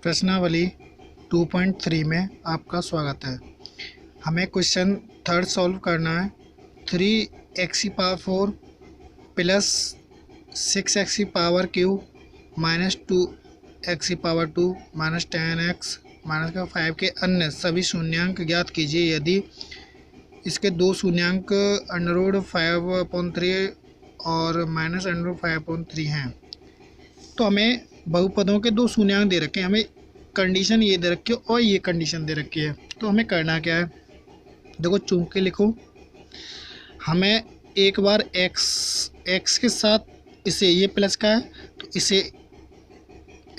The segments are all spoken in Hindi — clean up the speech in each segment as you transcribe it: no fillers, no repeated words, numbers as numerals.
प्रश्नावली 2.3 में आपका स्वागत है। हमें क्वेश्चन थर्ड सॉल्व करना है। 3x⁴ plus 6x³ minus 2x² minus 10x minus का 5 के अन्य सभी शून्यांक ज्ञात कीजिए यदि इसके दो शून्यांक √5/3 और -5/3 हैं। तो हमें बहुपदों के दो शून्यांक दे रखे हैं, हमें कंडीशन ये दे रखी है और ये कंडीशन दे रखी है। तो हमें करना क्या है, देखो चुन के लिखो। हमें एक बार x के साथ इसे ये प्लस का है तो इसे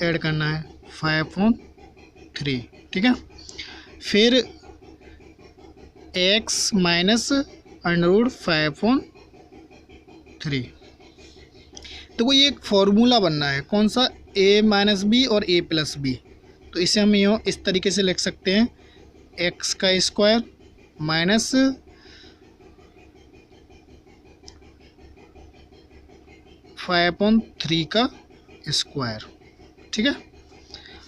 ऐड करना है 5/3, ठीक है। फिर x माइनस √5/3। तो वो ये एक फॉर्मूला बनना है, कौन सा, a माइनस बी और a प्लस बी। तो इसे हम यूँ इस तरीके से लिख सकते हैं, x² माइनस 5/3 का स्क्वायर, ठीक है।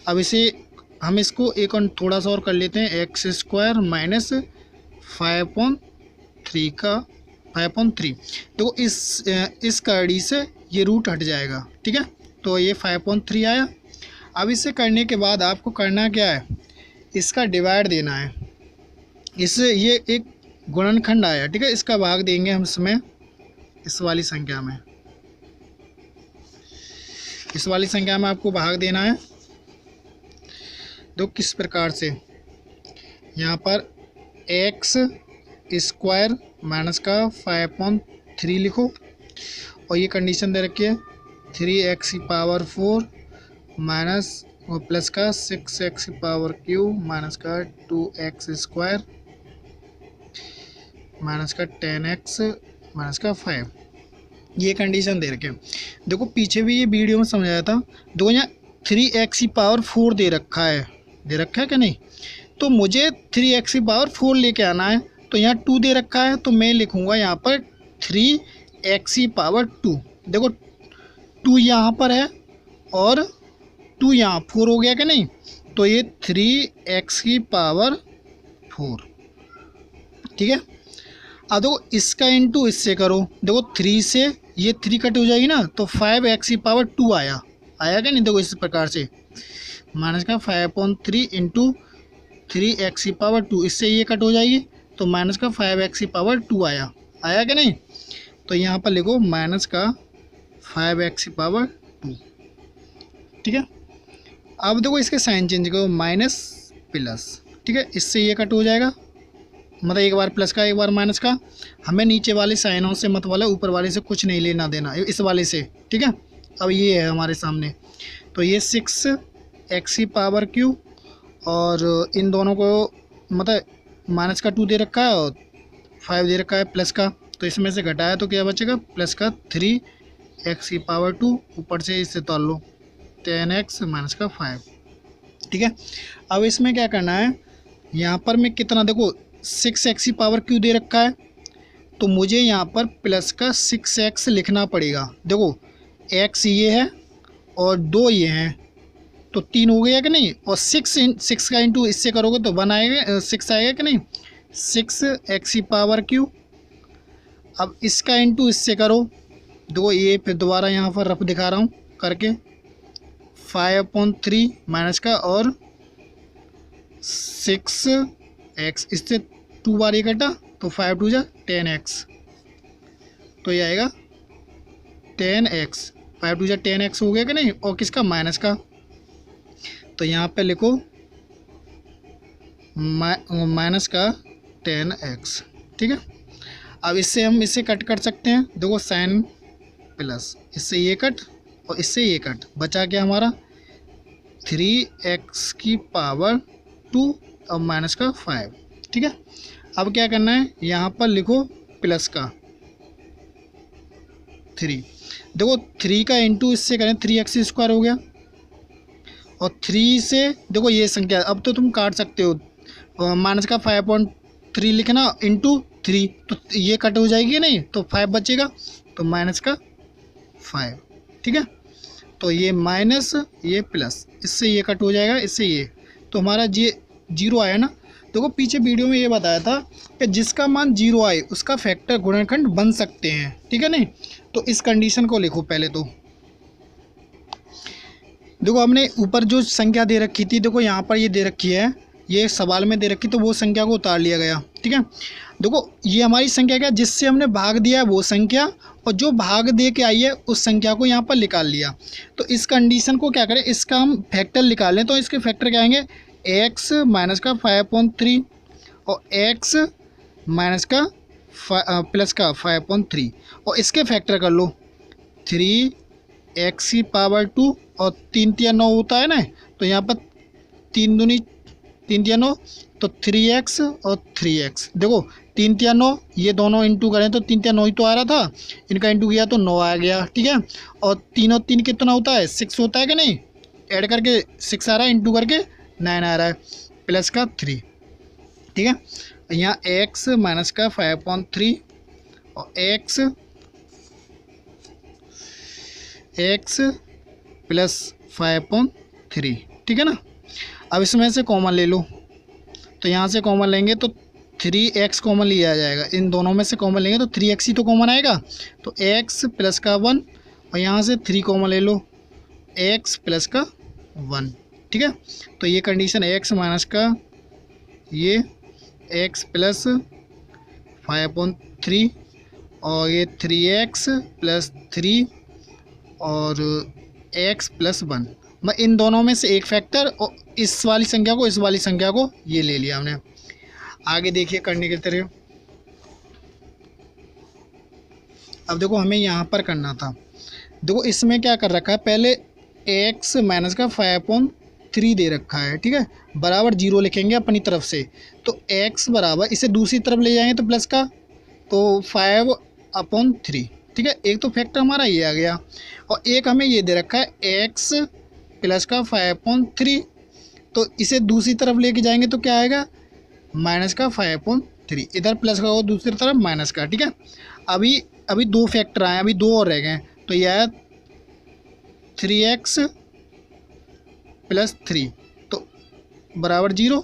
अब इसे हम इसको एक और थोड़ा सा और कर लेते हैं, x² माइनस 5/3 का 5/3। तो इस कड़ी से ये रूट हट जाएगा, ठीक है। तो ये 5/3 आया। अब इसे करने के बाद आपको करना क्या है, इसका डिवाइड देना है। इससे ये एक गुणनखंड आया, ठीक है। इसका भाग देंगे हम इसमें, इस वाली संख्या में, इस वाली संख्या में आपको भाग देना है। तो किस प्रकार से, यहाँ पर x² माइनस का 5/3 लिखो और ये कंडीशन दे रखी है 3x⁴ माइनस और प्लस का 6x³ माइनस का 2x² माइनस का 10x माइनस का 5, ये कंडीशन दे रखे हैं। देखो पीछे भी ये वीडियो में समझाया था। देखो यहाँ 3x⁴ दे रखा है कि नहीं, तो मुझे 3x⁴ लेके आना है। तो यहाँ 2 दे रखा है तो मैं लिखूँगा यहाँ पर 3x⁴। देखो 2 यहाँ पर है और 2 यहाँ 4 हो गया कि नहीं, तो ये 3x⁴, ठीक है। अब देखो इसका इंटू इससे करो, देखो 3 से ये 3 कट हो जाएगी ना, तो 5x⁴ आया कि नहीं। देखो इस प्रकार से माइनस का 5/3 इंटू 3x⁴, इससे ये कट हो जाएगी तो माइनस का 5x⁴ आया कि नहीं। तो यहाँ पर लिखो माइनस का 5x⁴, ठीक है। अब देखो इसके साइन चेंज करो, माइनस प्लस, ठीक है। इससे ये कट हो जाएगा, मतलब एक बार प्लस का एक बार माइनस का। हमें नीचे वाले साइनों से मत वाला, ऊपर वाले से कुछ नहीं लेना देना, इस वाले से, ठीक है। अब ये है हमारे सामने, तो ये 6x³ और इन दोनों को मतलब माइनस का 2 दे रखा है और 5 दे रखा है प्लस का, तो इसमें से घटाया तो क्या बचेगा, प्लस का 3x⁴, ऊपर से इससे तोड़ लो 10x माइनस का 5, ठीक है। अब इसमें क्या करना है, यहाँ पर मैं कितना, देखो 6x⁴ दे रखा है तो मुझे यहाँ पर प्लस का 6x लिखना पड़ेगा। देखो x ये है और 2 ये हैं, तो 3 हो गया कि नहीं। और 6 का इंटू इससे करोगे तो 1 आएगा, 6 आएगा कि नहीं, 6x⁴। अब इसका इंटू इससे करो, देखो ये फिर दोबारा यहाँ पर रफ दिखा रहा हूँ करके, 5/3 माइनस का और 6x, इससे 2 बार ये कटा तो 5 2 जा 10x, तो ये आएगा 10x, 5 2 जा 10x हो गया कि नहीं। और किसका, माइनस का, तो यहाँ पे लिखो माइनस का 10x, ठीक है। अब इससे हम इसे कट कर सकते हैं, देखो साइन प्लस, इससे ये कट और इससे ये कट, बचा क्या हमारा 3x⁴ और माइनस का 5, ठीक है। अब क्या करना है, यहाँ पर लिखो प्लस का 3, देखो 3 का इंटू इससे करें 3x² हो गया और 3 से देखो ये संख्या, अब तो तुम काट सकते हो, माइनस का 5/3 लिखना इंटू 3, तो ये कट हो जाएगी नहीं, तो 5 बचेगा, तो माइनस का 5, ठीक है। तो ये माइनस ये प्लस, इससे ये कट हो जाएगा, इससे ये, तो हमारा ये 0 आया ना। देखो पीछे वीडियो में ये बताया था कि जिसका मान 0 आए उसका फैक्टर गुणनखंड बन सकते हैं, ठीक है नहीं। तो इस कंडीशन को लिखो पहले। तो देखो हमने ऊपर जो संख्या दे रखी थी, देखो यहाँ पर ये दे रखी है, ये सवाल में दे रखी, तो वो संख्या को उतार लिया गया, ठीक है। देखो ये हमारी संख्या क्या, जिससे हमने भाग दिया है वो संख्या, और जो भाग दे के आई है उस संख्या को यहाँ पर निकाल लिया। तो इस कंडीशन को क्या करें, इसका हम फैक्टर निकाल लें। तो इसके फैक्टर क्या आएंगे, x माइनस का 5/3 और x माइनस का प्लस का 5/3, और इसके फैक्टर कर लो 3x⁴ और 3 × 9 होता है ना, तो यहाँ पर 3 दूनी 3 × 9 तो 3x और 3x। देखो 3 × 9 ये दोनों इंटू करें तो 3 × 9 ही तो आ रहा था, इनका इंटू किया तो 9 आ गया, ठीक है। और 3 और 3 कितना होता है, 6 होता है कि नहीं, ऐड करके 6 आ रहा है, इंटू करके 9 आ रहा है, प्लस का 3, ठीक है। यहाँ x माइनस का 5/3 और x प्लस 5/3, ठीक है ना। अब इसमें से कॉमन ले लो, तो यहाँ से कॉमन लेंगे तो 3x कॉमन लिया जाएगा, इन दोनों में से कॉमन लेंगे तो 3x ही तो कॉमन आएगा, तो x प्लस का 1 और यहाँ से 3 कॉमन ले लो, x प्लस का 1, ठीक है। तो ये कंडीशन x माइनस का ये x प्लस 5/3 और ये 3x प्लस 3 और x प्लस 1, मैं इन दोनों में से एक फैक्टर और इस वाली संख्या को, इस वाली संख्या को ये ले लिया हमने। आगे देखिए करने की तरह। अब देखो हमें यहाँ पर करना था, देखो इसमें क्या कर रखा है, पहले x माइनस का 5/3 दे रखा है, ठीक है, बराबर 0 लिखेंगे अपनी तरफ से। तो x बराबर, इसे दूसरी तरफ ले जाएंगे तो प्लस का, तो 5/3, ठीक है। एक तो फैक्टर हमारा ये आ गया, और एक हमें ये दे रखा है x प्लस का 5/3, तो इसे दूसरी तरफ लेके जाएंगे तो क्या आएगा, माइनस का 5/3, इधर प्लस का हो दूसरी तरफ माइनस का, ठीक है। अभी 2 फैक्टर आए, अभी 2 और रह गए, तो यह आया 3x प्लस 3 तो बराबर 0,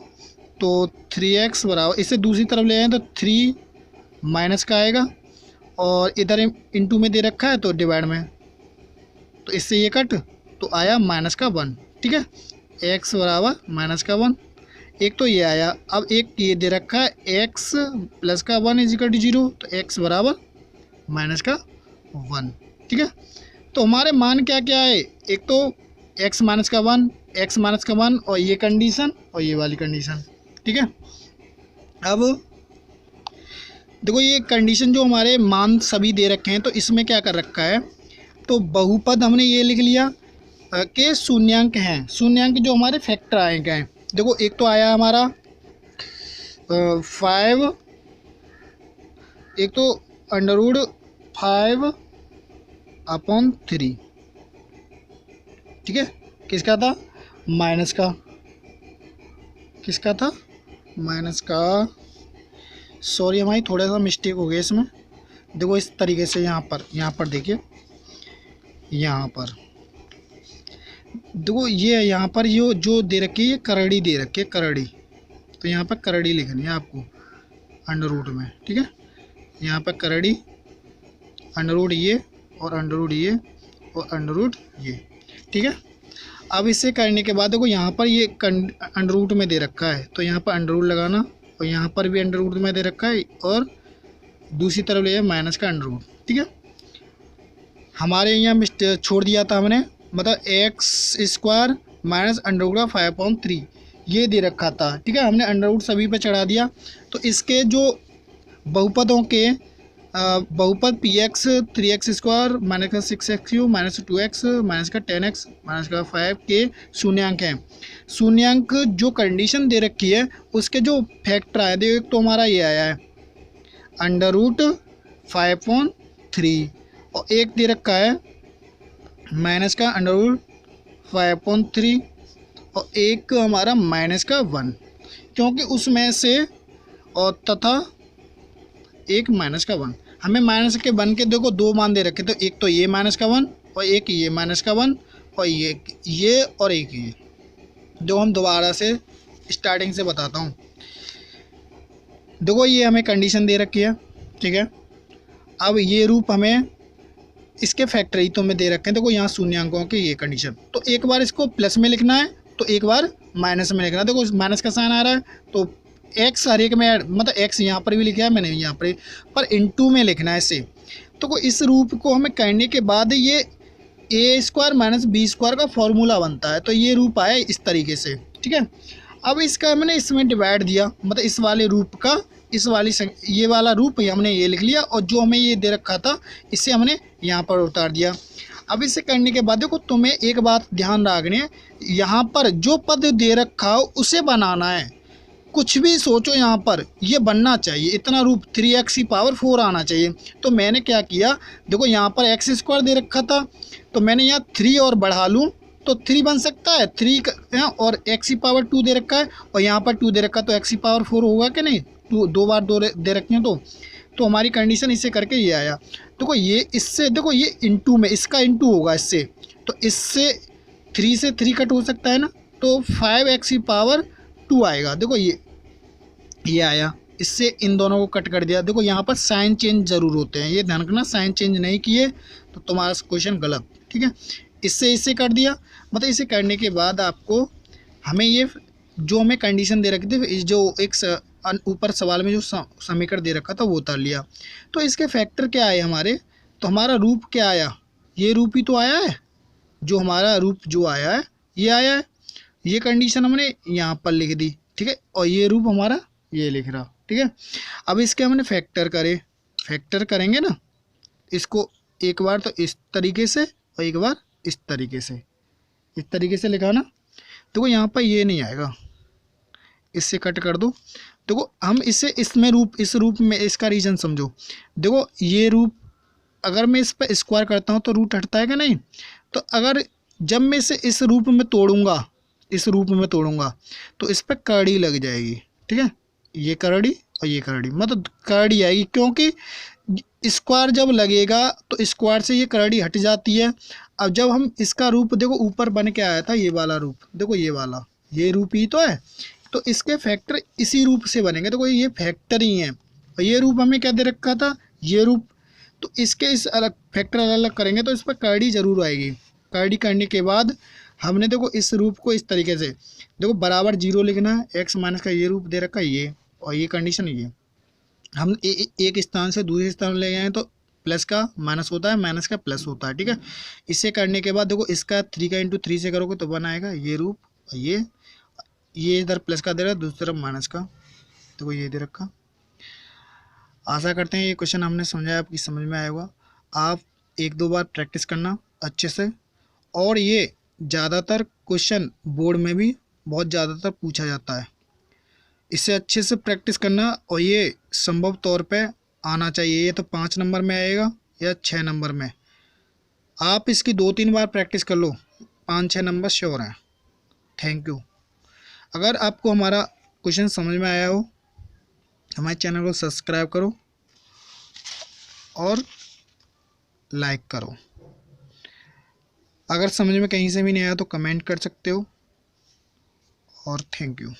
तो 3x बराबर, इसे दूसरी तरफ ले जाएं तो 3 माइनस का आएगा, और इधर इंटू में दे रखा है तो डिवाइड में, तो इससे ये कट, तो आया माइनस का 1, ठीक है। x बराबर माइनस का 1, एक तो ये आया। अब एक ये दे रखा है x प्लस का 1 इजिकल टू 0, तो x बराबर माइनस का 1, ठीक है। तो हमारे मान क्या क्या है, एक तो x माइनस का 1, x माइनस का 1 और ये कंडीशन और ये वाली कंडीशन, ठीक है। अब देखो ये कंडीशन जो हमारे मान सभी दे रखे हैं, तो इसमें क्या कर रखा है, तो बहुपद हमने ये लिख लिया कि शून्यांक हैं, शून्यांक जो हमारे फैक्टर आएंगे हैं। देखो एक तो आया हमारा 5, एक तो √5/3, ठीक है, किसका था, माइनस का, किसका था, माइनस का, सॉरी हमारी थोड़ा सा मिस्टेक हो गया इसमें। देखो इस तरीके से यहाँ पर देखिए, यहाँ पर देखो ये यहाँ पर ये जो दे रखी है, ये करड़ी दे रखी है, करड़ी, तो यहाँ पर करड़ी लिखनी है आपको अंडर रूट में, ठीक है। यहाँ पर करड़ी, अंडर रूट ये और अंडर रूट ये और अंडर रूट ये, ठीक है। अब इसे करने के बाद देखो यहाँ पर ये अंडर रूट में दे रखा है, तो यहाँ पर अंडर रूट लगाना, और यहाँ पर भी अंडर रूट में दे रखा है, और दूसरी तरफ ले जाए माइनस का अंडर रूट, ठीक है। हमारे यहाँ छोड़ दिया था हमने, मतलब x² माइनस अंडर रूट 5/3 ये दे रखा था, ठीक है, हमने अंडर रूट सभी पे चढ़ा दिया। तो इसके जो बहुपदों के बहुपद px 3x² माइनस का 6x³ माइनस 2x माइनस का 10x माइनस का 5 के शून्यांक हैं। शून्यांक जो कंडीशन दे रखी है उसके जो फैक्टर आए, देखो एक तो हमारा ये आया है अंडर रूट 5/3 और एक दे रखा है माइनस का अंडर रूट 5/3 और एक हमारा माइनस का 1, क्योंकि उसमें से और तथा एक माइनस का 1, हमें माइनस के 1 के देखो 2 मान दे रखे, तो एक तो ये माइनस का 1 और एक ये माइनस का 1 और ये और एक ये। जो हम दोबारा से स्टार्टिंग से बताता हूँ। देखो ये हमें कंडीशन दे रखी है, ठीक है। अब ये रूप हमें इसके फैक्टरियों में दे रखे हैं। देखो यहाँ शून्यांकों की ये कंडीशन, तो एक बार इसको प्लस में लिखना है तो एक बार माइनस में लिखना है। देखो माइनस का साइन आ रहा है तो एक्स हर एक में मतलब एक्स यहाँ पर भी लिखा है मैंने यहाँ पर इनटू में लिखना है इसे। तो इस रूप को हमें करने के बाद ये ए स्क्वायर माइनस बी स्क्वायर का फॉर्मूला बनता है। तो ये रूप आया इस तरीके से, ठीक है। अब इसका मैंने इसमें डिवाइड दिया, मतलब इस वाले रूप का इस वाली ये वाला रूप हमने ये लिख लिया, और जो हमें ये दे रखा था इसे हमने यहाँ पर उतार दिया। अब इसे करने के बाद देखो तुम्हें एक बात ध्यान रखनी है, यहाँ पर जो पद दे रखा हो उसे बनाना है। कुछ भी सोचो यहाँ पर ये बनना चाहिए, इतना रूप 3x की पावर 4 आना चाहिए। तो मैंने क्या किया, देखो यहाँ पर एक्स स्क्वायर दे रखा था तो मैंने यहाँ 3 और बढ़ा लूँ तो 3 बन सकता है। 3 और x की पावर 2 दे रखा है और यहाँ पर 2 दे रखा है तो x की पावर 4 होगा कि नहीं। 2 बार 2 दे रखे हैं तो हमारी कंडीशन इसे करके ये आया। देखो ये इससे देखो ये इंटू में इसका इंटू होगा इससे, तो इससे 3 से 3 कट हो सकता है ना, तो 5x की पावर 2 आएगा। देखो ये आया, इससे इन दोनों को कट कर दिया। देखो यहाँ पर साइन चेंज जरूर होते हैं, ये ध्यान रखना, साइन चेंज नहीं किए तो तुम्हारा क्वेश्चन गलत, ठीक है। इससे कर दिया, मतलब इसे करने के बाद आपको हमें ये जो हमें कंडीशन दे रखी थी, जो एक ऊपर सवाल में जो समीकरण दे रखा था वो उतार लिया। तो इसके फैक्टर क्या आए हमारे, तो हमारा रूप क्या आया, ये रूप ही तो आया है। जो हमारा रूप जो आया है ये आया है, ये कंडीशन हमने यहाँ पर लिख दी, ठीक है। और ये रूप हमारा ये लिख रहा, ठीक है। अब इसके हमने फैक्टर करेंगे ना, इसको एक बार तो इस तरीके से और एक बार इस तरीके से लिखा ना। देखो यहाँ पर ये नहीं आएगा, इससे कट कर दो। देखो हम इसे इस रूप में इसका रीजन समझो। देखो ये रूप अगर मैं इस पर स्क्वायर करता हूँ तो रूट हटता है कि नहीं। तो अगर जब मैं इसे इस रूप में तोड़ूंगा तो इस पर करड़ी लग जाएगी, ठीक है। ये करड़ी और ये करड़ी, मतलब करड़ी आएगी, क्योंकि स्क्वायर जब लगेगा तो स्क्वायर से ये करड़ी हट जाती है। अब जब हम इसका रूप देखो ऊपर बन के आया था ये वाला रूप, देखो ये वाला ये रूप ही तो है, तो इसके फैक्टर इसी रूप से बनेंगे। देखो ये फैक्टर ही है, और ये रूप हमें क्या दे रखा था, ये रूप। तो इसके इस अलग फैक्टर अलग करेंगे तो इस पर करड़ी जरूर आएगी। करड़ी करने के बाद हमने देखो इस रूप को इस तरीके से देखो बराबर 0 लिखना है। एक्स माइनस का ये रूप दे रखा है ये, और ये कंडीशन ये हम एक स्थान से दूसरे स्थान ले गए तो प्लस का माइनस होता है, माइनस का प्लस होता है, ठीक है। इसे करने के बाद देखो इसका 3 का इंटू 3 से करोगे तो बनाएगा ये रूप, और ये इधर प्लस का दे रहा है, दूसरी तरफ माइनस का, देखो ये दे रखा। आशा करते हैं ये क्वेश्चन हमने समझाया आपकी समझ में आया होगा। आप 1-2 बार प्रैक्टिस करना अच्छे से, और ये ज़्यादातर क्वेश्चन बोर्ड में भी बहुत ज़्यादातर पूछा जाता है। इसे अच्छे से प्रैक्टिस करना, और ये संभव तौर पे आना चाहिए। ये तो 5 नंबर में आएगा या 6 नंबर में। आप इसकी 2-3 बार प्रैक्टिस कर लो, 5-6 नंबर श्योर हैं। Thank you. अगर आपको हमारा क्वेश्चन समझ में आया हो, हमारे चैनल को सब्सक्राइब करो और लाइक करो। अगर समझ में कहीं से भी नहीं आया तो कमेंट कर सकते हो, और थैंक यू।